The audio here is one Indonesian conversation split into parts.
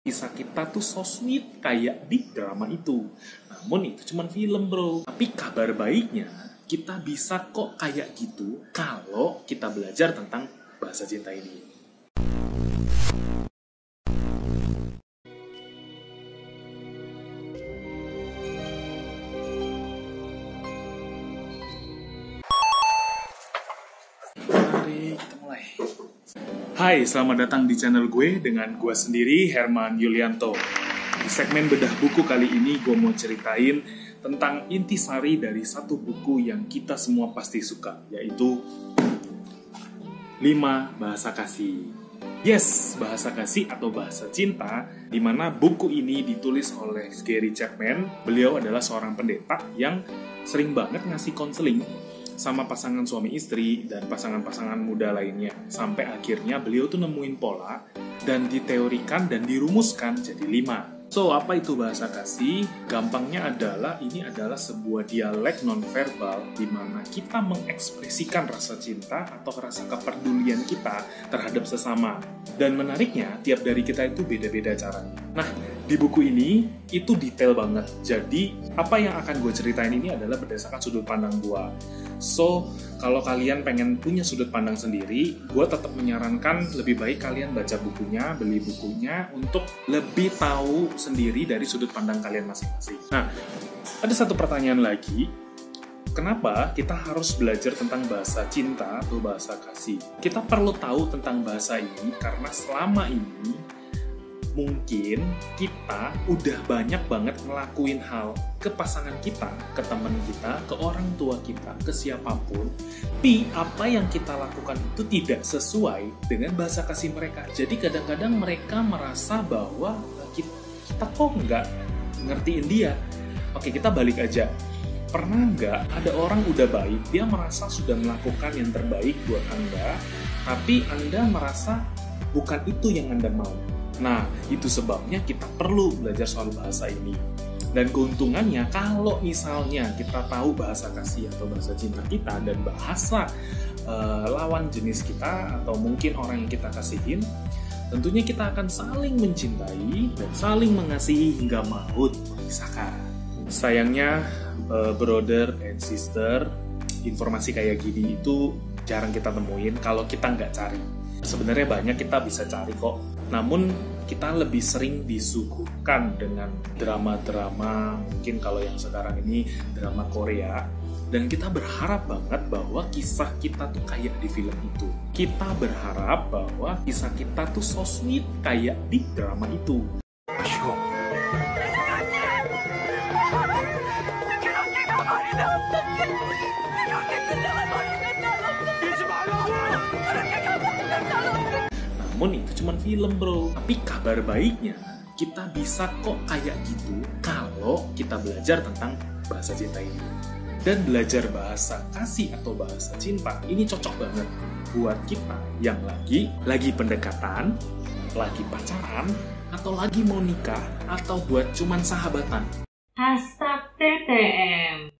Kisah kita tuh so sweet kayak di drama itu. Namun itu cuma film bro. Tapi kabar baiknya, kita bisa kok kayak gitu kalau kita belajar tentang bahasa cinta ini. Mari kita mulai. Hai, selamat datang di channel gue dengan gue sendiri, Herman Yulianto. Di segmen bedah buku kali ini gue mau ceritain tentang intisari dari satu buku yang kita semua pasti suka, yaitu 5 Bahasa Kasih. Yes, Bahasa Kasih atau Bahasa Cinta, di mana buku ini ditulis oleh Gary Chapman. Beliau adalah seorang pendeta yang sering banget ngasih konseling sama pasangan suami istri dan pasangan-pasangan muda lainnya. Sampai akhirnya beliau tuh nemuin pola dan diteorikan dan dirumuskan jadi 5. So, apa itu bahasa kasih? Gampangnya adalah ini adalah sebuah dialek nonverbal di mana kita mengekspresikan rasa cinta atau rasa kepedulian kita terhadap sesama. Dan menariknya, tiap dari kita itu beda-beda caranya. Nah, di buku ini itu detail banget. Jadi, apa yang akan gue ceritain ini adalah berdasarkan sudut pandang gue. So, kalau kalian pengen punya sudut pandang sendiri, gue tetap menyarankan lebih baik kalian baca bukunya, beli bukunya untuk lebih tahu sendiri dari sudut pandang kalian masing-masing. Nah, ada satu pertanyaan lagi. Kenapa kita harus belajar tentang bahasa cinta atau bahasa kasih? Kita perlu tahu tentang bahasa ini karena selama ini mungkin kita udah banyak banget ngelakuin hal ke pasangan kita, ke teman kita, ke orang tua kita, ke siapapun. Tapi apa yang kita lakukan itu tidak sesuai dengan bahasa kasih mereka. Jadi kadang-kadang mereka merasa bahwa kita kok nggak ngertiin dia. Oke, kita balik aja. Pernah nggak ada orang udah baik, dia merasa sudah melakukan yang terbaik buat Anda, tapi Anda merasa bukan itu yang Anda mau. Nah, itu sebabnya kita perlu belajar soal bahasa ini. Dan keuntungannya, kalau misalnya kita tahu bahasa kasih atau bahasa cinta kita dan bahasa lawan jenis kita atau mungkin orang yang kita kasihin, tentunya kita akan saling mencintai dan saling mengasihi hingga maut memisahkan. Sayangnya, brother and sister, informasi kayak gini itu jarang kita temuin kalau kita nggak cari. Sebenarnya banyak kita bisa cari kok, namun kita lebih sering disuguhkan dengan drama-drama, mungkin kalau yang sekarang ini drama Korea, dan kita berharap banget bahwa kisah kita tuh kayak di film itu. Kita berharap bahwa kisah kita tuh so sweet kayak di drama itu. Namun itu cuma film bro. Tapi kabar baiknya, kita bisa kok kayak gitu kalau kita belajar tentang bahasa cinta ini. Dan belajar bahasa kasih atau bahasa cinta ini cocok banget buat kita yang lagi pendekatan, lagi pacaran, atau lagi mau nikah, atau buat cuman sahabatan. #TTM.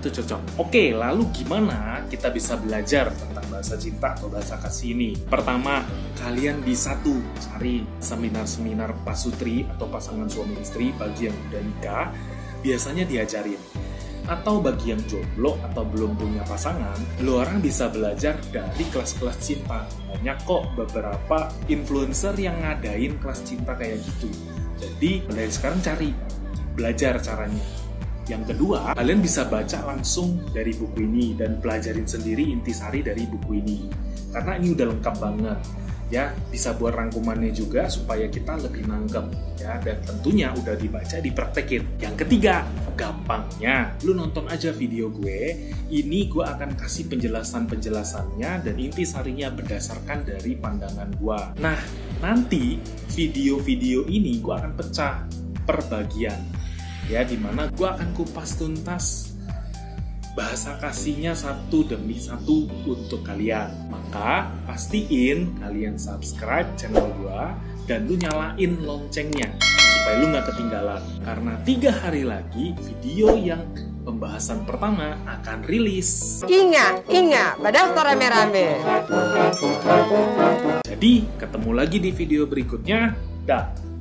Itu cocok. Oke, lalu gimana kita bisa belajar tentang bahasa cinta atau bahasa kasih ini? Pertama, kalian bisa tuh cari seminar-seminar pasutri atau pasangan suami istri bagi yang udah nikah, biasanya diajarin. Atau bagi yang jomblo atau belum punya pasangan, lo orang bisa belajar dari kelas-kelas cinta. Banyak kok beberapa influencer yang ngadain kelas cinta kayak gitu. Jadi, dari sekarang cari, belajar caranya. Yang kedua, kalian bisa baca langsung dari buku ini dan pelajarin sendiri intisari dari buku ini. Karena ini udah lengkap banget. Ya, bisa buat rangkumannya juga supaya kita lebih nangkep. Ya, dan tentunya udah dibaca, dipraktekin. Yang ketiga, gampangnya, lu nonton aja video gue. Ini gue akan kasih penjelasan-penjelasannya dan intisarinya berdasarkan dari pandangan gue. Nah, nanti video-video ini gue akan pecah per bagian. Ya, dimana gue akan kupas tuntas bahasa kasihnya satu demi satu untuk kalian. Maka pastiin kalian subscribe channel gue dan lu nyalain loncengnya supaya lu gak ketinggalan. Karena 3 hari lagi video yang pembahasan pertama akan rilis. Ingat, pada rame-rame. Jadi ketemu lagi di video berikutnya. Dah.